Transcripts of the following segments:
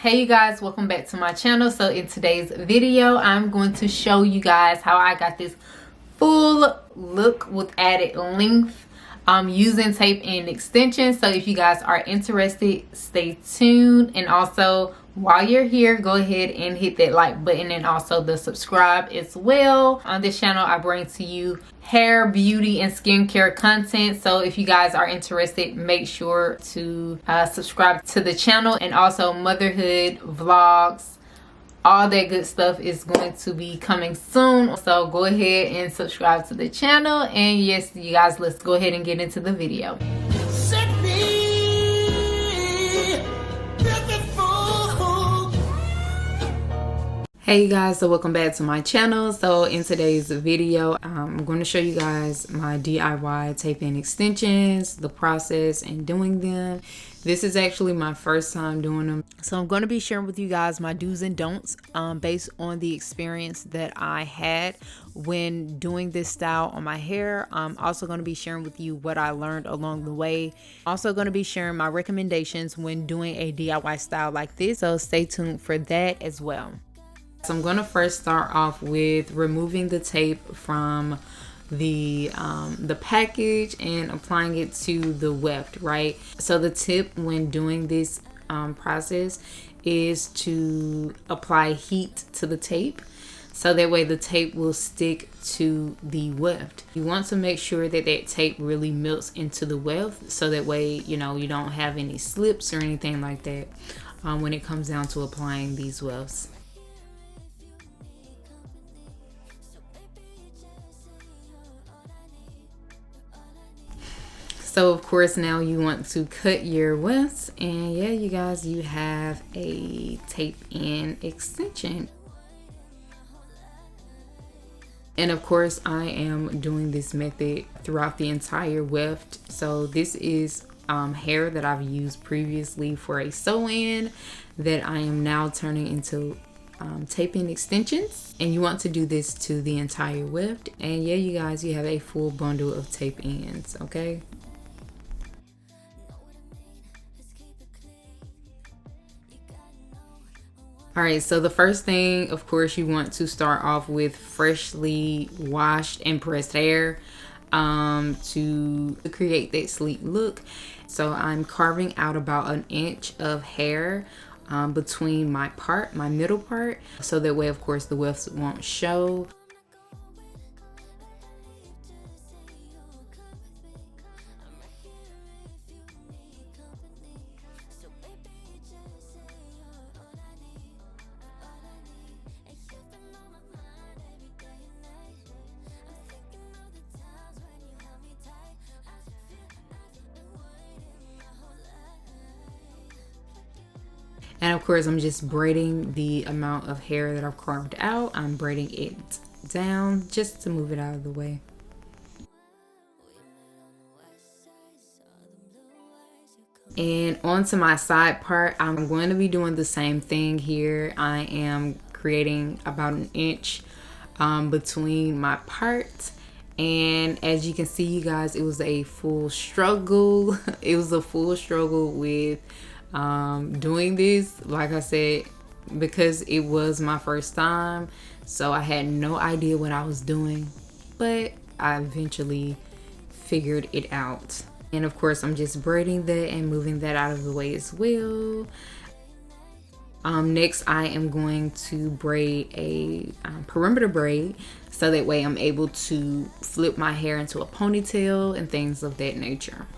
Hey you guys, welcome back to my channel. So in today's video I'm going to show you guys how I got this full look with added length using tape and extensions. So if you guys are interested, stay tuned. And also while you're here, go ahead and hit that like button and also the subscribe as well. On this channel I bring to you hair, beauty, and skincare content. So if you guys are interested, make sure to subscribe to the channel. And also motherhood vlogs, all that good stuff is going to be coming soon. So go ahead and subscribe to the channel. And yes, you guys, let's go ahead and get into the video. Hey you guys, so welcome back to my channel. So in today's video I'm going to show you guys my DIY tape and extensions, the process and doing them. This is actually my first time doing them, so I'm going to be sharing with you guys my do's and don'ts based on the experience that I had when doing this style on my hair. I'm also going to be sharing with you what I learned along the way. Also going to be sharing my recommendations when doing a DIY style like this, so stay tuned for that as well. So I'm going to first start off with removing the tape from the package and applying it to the weft, right? So the tip when doing this process is to apply heat to the tape, so that way the tape will stick to the weft. You want to make sure that that tape really melts into the weft, so that way you don't have any slips or anything like that when it comes down to applying these wefts. So of course now you want to cut your wefts, and yeah, you guys, you have a tape and extension. And of course I am doing this method throughout the entire weft. So this is hair that I've used previously for a sew-in that I am now turning into taping extensions, and you want to do this to the entire weft. And yeah, you guys, you have a full bundle of tape ends, okay? Alright, so the first thing, of course, you want to start off with freshly washed and pressed hair to create that sleek look. So I'm carving out about 1 inch of hair between my middle part, so that way of course the wefts won't show. And of course, I'm just braiding the amount of hair that I've carved out. I'm braiding it down just to move it out of the way. And onto my side part, I'm going to be doing the same thing here. I am creating about 1 inch between my parts. And as you can see, you guys, it was a full struggle. It was a full struggle with doing this, like I said, because it was my first time, so I had no idea what I was doing, but I eventually figured it out. And of course I'm just braiding that and moving that out of the way as well. Next I am going to braid a perimeter braid, so that way I'm able to flip my hair into a ponytail and things of that nature.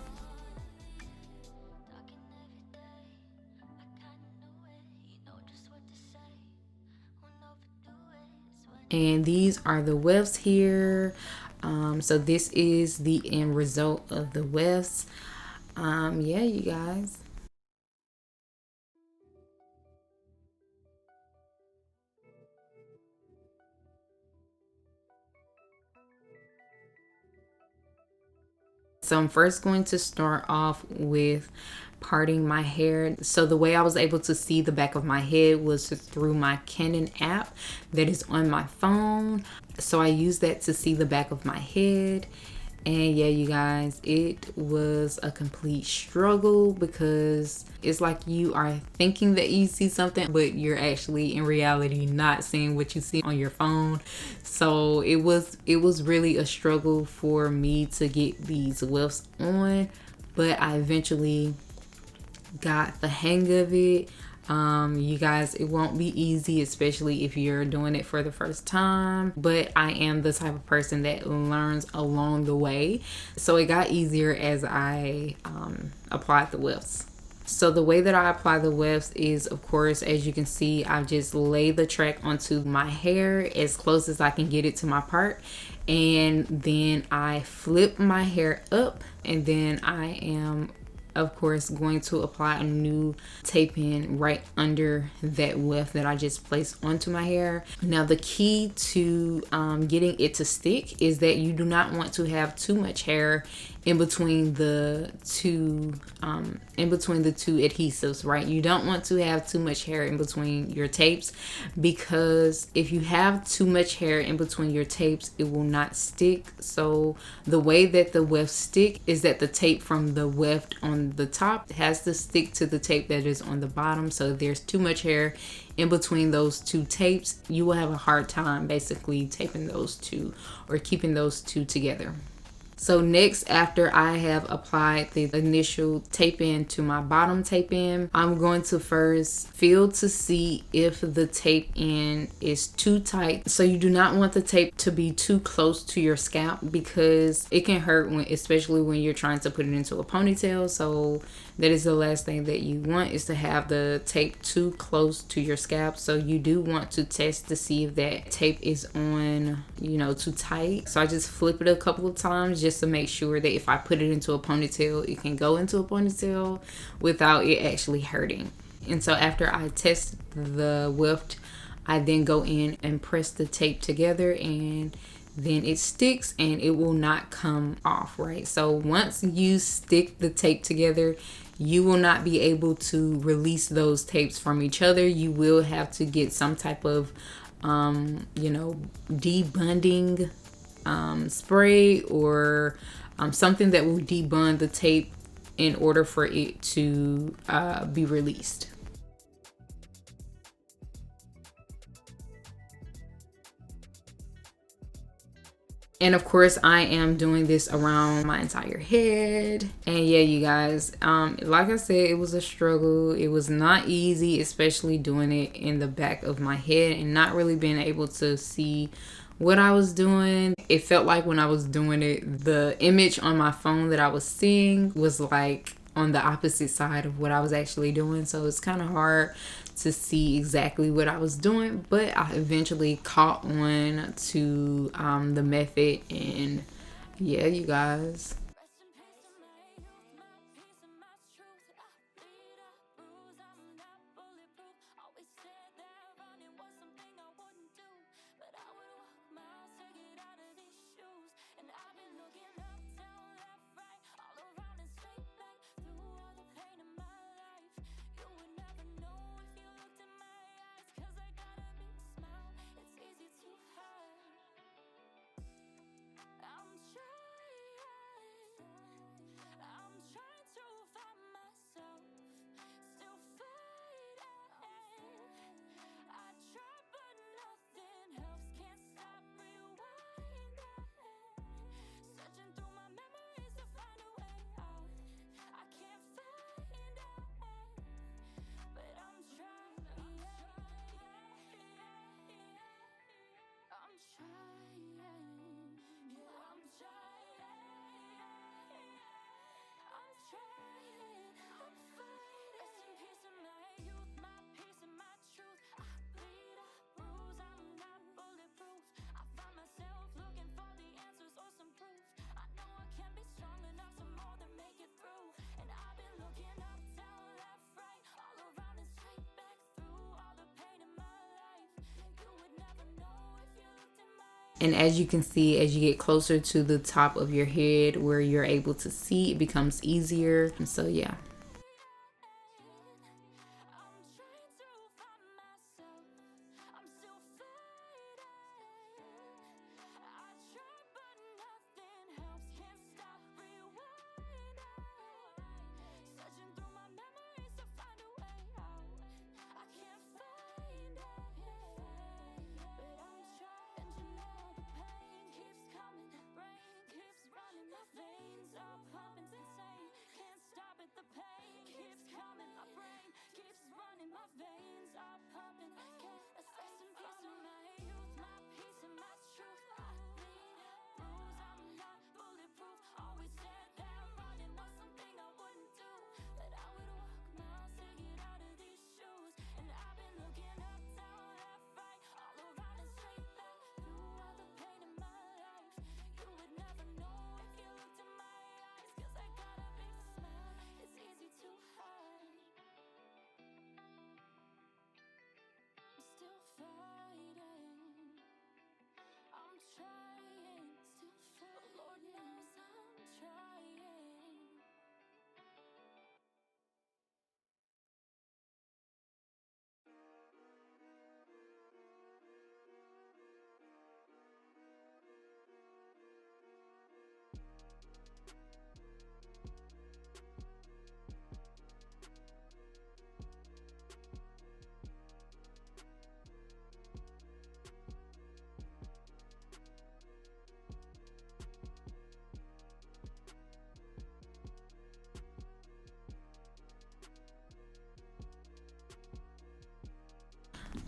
And these are the wefts here. So this is the end result of the wefts. Yeah, you guys. So I'm first going to start off with parting my hair. So the way I was able to see the back of my head was through my Canon app that is on my phone. So I use that to see the back of my head. And yeah, you guys, it was a complete struggle because it's like you are thinking that you see something, but you're actually in reality not seeing what you see on your phone. So it was really a struggle for me to get these wefts on, but I eventually got the hang of it. You guys, it won't be easy, especially if you're doing it for the first time, but I am the type of person that learns along the way. So it got easier as I applied the wefts. So the way that I apply the wefts is, of course, as you can see, I just lay the track onto my hair as close as I can get it to my part, and then I flip my hair up, and then I am, of course, going to apply a new tape in right under that weft that I just placed onto my hair. Now the key to getting it to stick is that you do not want to have too much hair in between the two adhesives, right? You don't want to have too much hair in between your tapes, because if you have too much hair in between your tapes, it will not stick. So the way that the wefts stick is that the tape from the weft on the top has to stick to the tape that is on the bottom. So if there's too much hair in between those two tapes, you will have a hard time basically taping those two or keeping those two together. So next, after I have applied the initial tape in to my bottom tape in, I'm going to first feel to see if the tape in is too tight. So you do not want the tape to be too close to your scalp, because it can hurt especially when you're trying to put it into a ponytail. So that is the last thing that you want, is to have the tape too close to your scalp. So you do want to test to see if that tape is on, too tight. So I just flip it a couple of times just to make sure that if I put it into a ponytail, it can go into a ponytail without it actually hurting. And so after I test the weft, I then go in and press the tape together, and then it sticks and it will not come off, right? So once you stick the tape together, you will not be able to release those tapes from each other. You will have to get some type of debonding spray or something that will debond the tape in order for it to be released. And of course, I am doing this around my entire head. And yeah, you guys, like I said, it was a struggle. It was not easy, especially doing it in the back of my head and not really being able to see what I was doing. It felt like when I was doing it, the image on my phone that I was seeing was like on the opposite side of what I was actually doing. So it's kind of hard to see exactly what I was doing, but I eventually caught on to the method, and yeah, you guys. And as you can see, as you get closer to the top of your head where you're able to see, it becomes easier. And so yeah.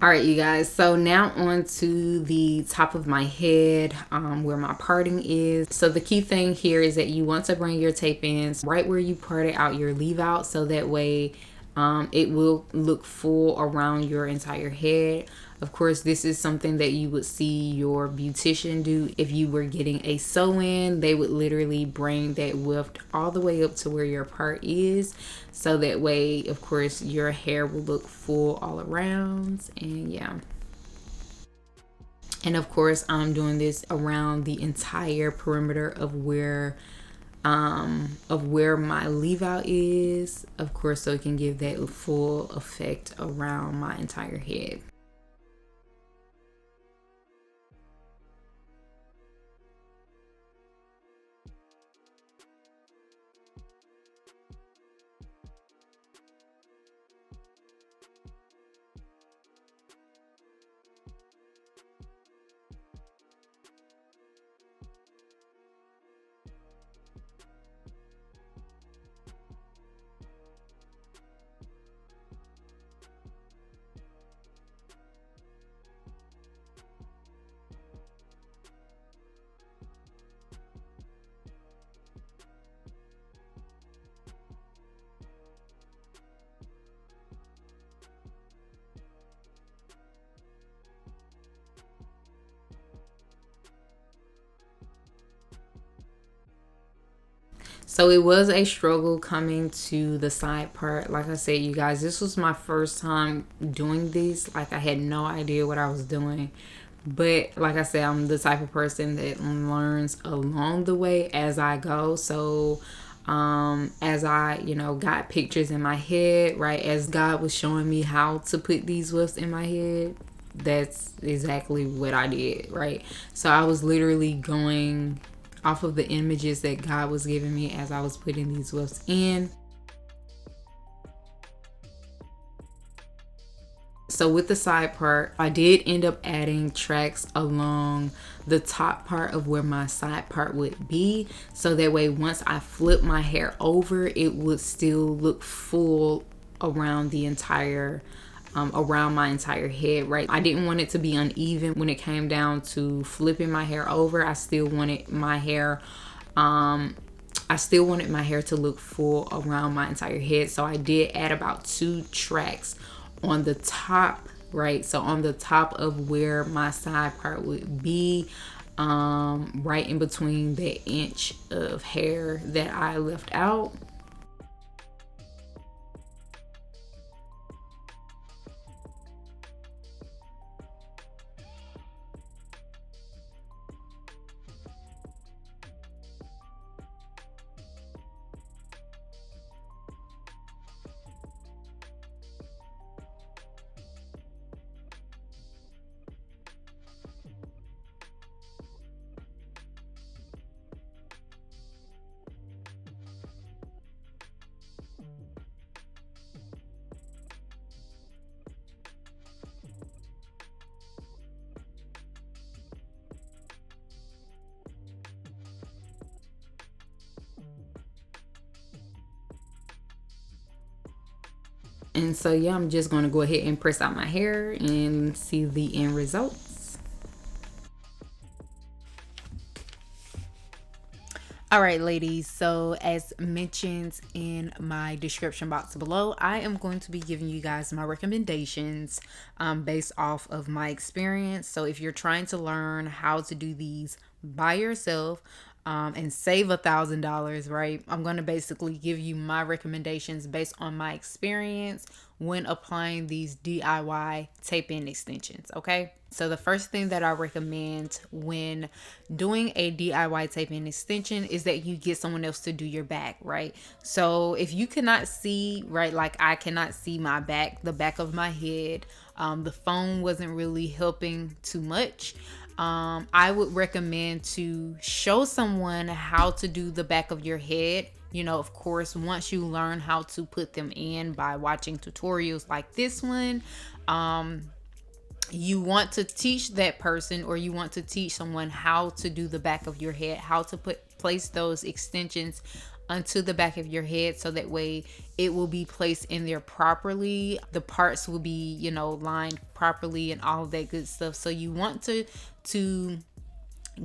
All right, you guys, so now on to the top of my head, where my parting is. So the key thing here is that you want to bring your tape ins right where you parted out your leave out, so that way it will look full around your entire head. Of course, this is something that you would see your beautician do. If you were getting a sew-in, they would literally bring that weft all the way up to where your part is, so that way, of course, your hair will look full all around. And yeah. And of course, I'm doing this around the entire perimeter of where my leave out is, of course, so it can give that full effect around my entire head. So it was a struggle coming to the side part. Like I said, you guys, this was my first time doing this. Like, I had no idea what I was doing. But like I said, I'm the type of person that learns along the way as I go. So as I, got pictures in my head, right, as God was showing me how to put these wefts in my head, that's exactly what I did, right? So I was literally going off of the images that God was giving me as I was putting these wefts in. So with the side part, I did end up adding tracks along the top part of where my side part would be, so that way once I flip my hair over, it would still look full around the entire around my entire head, right? I didn't want it to be uneven when it came down to flipping my hair over. I still wanted my hair to look full around my entire head. So I did add about 2 tracks on the top, right? So on the top of where my side part would be, right in between the inch of hair that I left out. And so yeah, I'm just going to go ahead and press out my hair and see the end results. All right, ladies, so as mentioned in my description box below, I am going to be giving you guys my recommendations based off of my experience. So if you're trying to learn how to do these by yourself, and save $1,000, right? I'm going to basically give you my recommendations based on my experience when applying these DIY tape-in extensions, okay? So the first thing that I recommend when doing a DIY tape-in extension is that you get someone else to do your back, right? So if you cannot see, right, like I cannot see my back, the back of my head, the phone wasn't really helping too much. I would recommend to show someone how to do the back of your head. You know, of course, once you learn how to put them in by watching tutorials like this one, you want to teach that person, or you want to teach someone how to do the back of your head, how to place those extensions onto the back of your head, so that way it will be placed in there properly. The parts will be, you know, lined properly and all of that good stuff. So you want to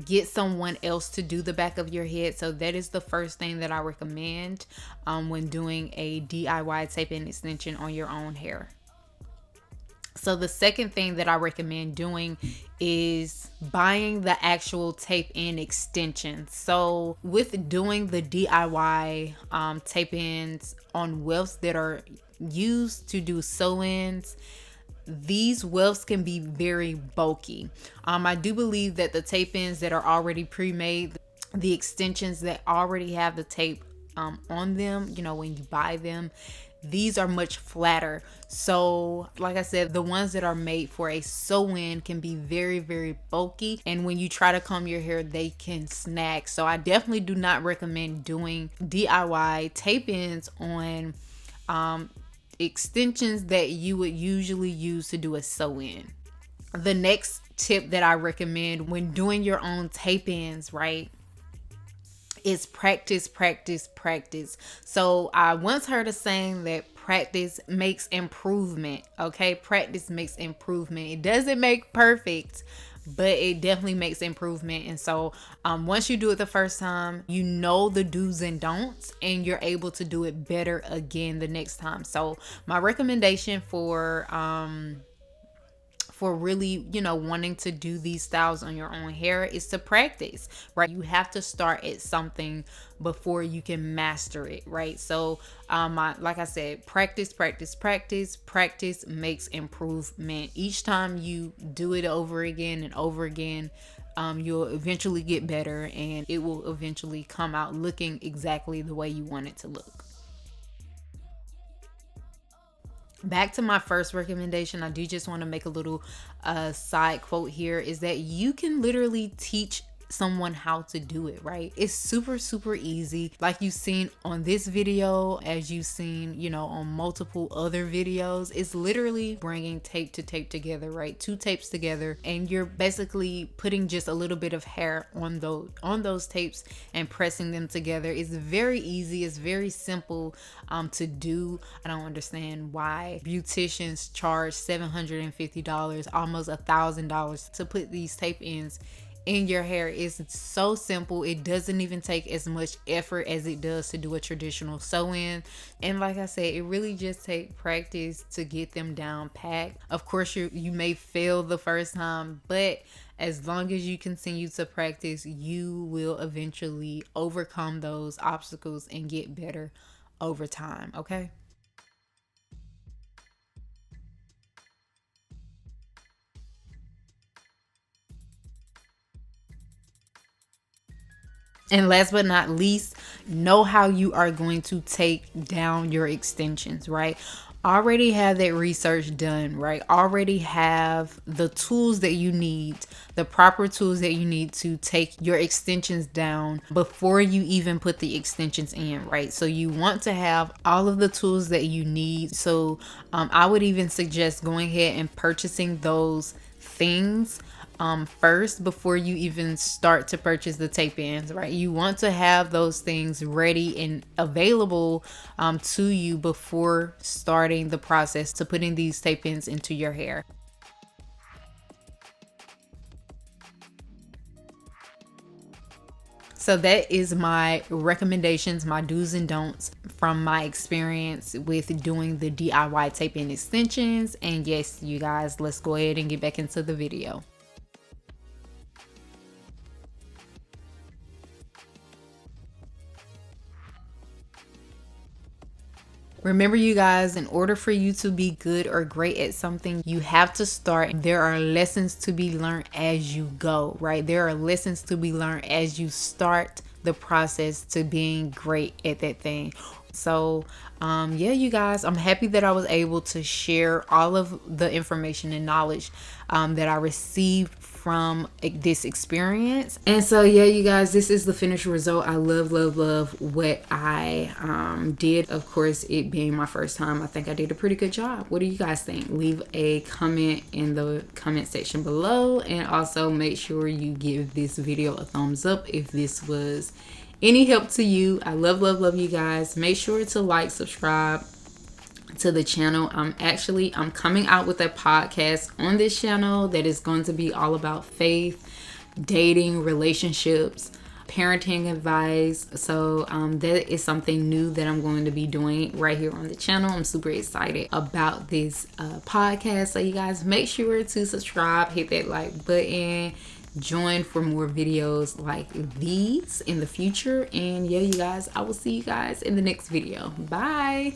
get someone else to do the back of your head. So that is the first thing that I recommend when doing a DIY tape-in extension on your own hair. So the second thing that I recommend doing is buying the actual tape-in extensions. So with doing the DIY tape-ins on wefts that are used to do sew-ins, these wefts can be very bulky. I do believe that the tape-ins that are already pre-made, the extensions that already have the tape on them, you know, when you buy them, these are much flatter. So like I said, the ones that are made for a sew-in can be very, very bulky, and when you try to comb your hair, they can snag. So I definitely do not recommend doing DIY tape-ins on extensions that you would usually use to do a sew-in. The next tip that I recommend when doing your own tape-ins, right, is practice, practice, practice. So I once heard a saying that practice makes improvement. Okay, practice makes improvement. It doesn't make perfect, but it definitely makes improvement. And so once you do it the first time, you know the do's and don'ts, and you're able to do it better again the next time. So my recommendation for really, you know, wanting to do these styles on your own hair is to practice, right? You have to start at something before you can master it, right? So like I said, practice, practice, practice. Practice makes improvement. Each time you do it over again and over again, you'll eventually get better, and it will eventually come out looking exactly the way you want it to look. Back to my first recommendation, I do just want to make a little side quote here, is that you can literally teach someone how to do it, right? It's super, super easy. Like you've seen on this video, as you've seen, you know, on multiple other videos, it's literally bringing tape to tape together, right? Two tapes together, and you're basically putting just a little bit of hair on those tapes and pressing them together. It's very easy. It's very simple to do. I don't understand why beauticians charge $750, almost $1,000 to put these tape ins in your hair. Is so simple. It doesn't even take as much effort as it does to do a traditional sew-in. And like I said, it really just takes practice to get them down pat. Of course, you may fail the first time, but as long as you continue to practice, you will eventually overcome those obstacles and get better over time, okay? And last but not least, know how you are going to take down your extensions, right? Already have that research done, right? Already have the tools that you need, the proper tools that you need to take your extensions down before you even put the extensions in, right? So you want to have all of the tools that you need. So I would even suggest going ahead and purchasing those things first before you even start to purchase the tape ins, right? You want to have those things ready and available to you before starting the process to putting these tape ins into your hair. So that is my recommendations, my do's and don'ts from my experience with doing the DIY tape-in extensions. And yes, you guys, let's go ahead and get back into the video. Remember, you guys, in order for you to be good or great at something, you have to start. There are lessons to be learned as you go, right? There are lessons to be learned as you start the process to being great at that thing. So, yeah, you guys, I'm happy that I was able to share all of the information and knowledge that I received from this experience. And so, yeah, you guys, this is the finished result. I love what I did. Of course, it being my first time, I think I did a pretty good job. What do you guys think? Leave a comment in the comment section below, and also make sure you give this video a thumbs up if this was any help to you. I love you guys. Make sure to like, subscribe to the channel. I'm coming out with a podcast on this channel that is going to be all about faith, dating, relationships, parenting advice. So that is something new that I'm going to be doing right here on the channel. I'm super excited about this podcast. So you guys, make sure to subscribe, hit that like button, join for more videos like these in the future. And yeah, you guys, I will see you guys in the next video. Bye.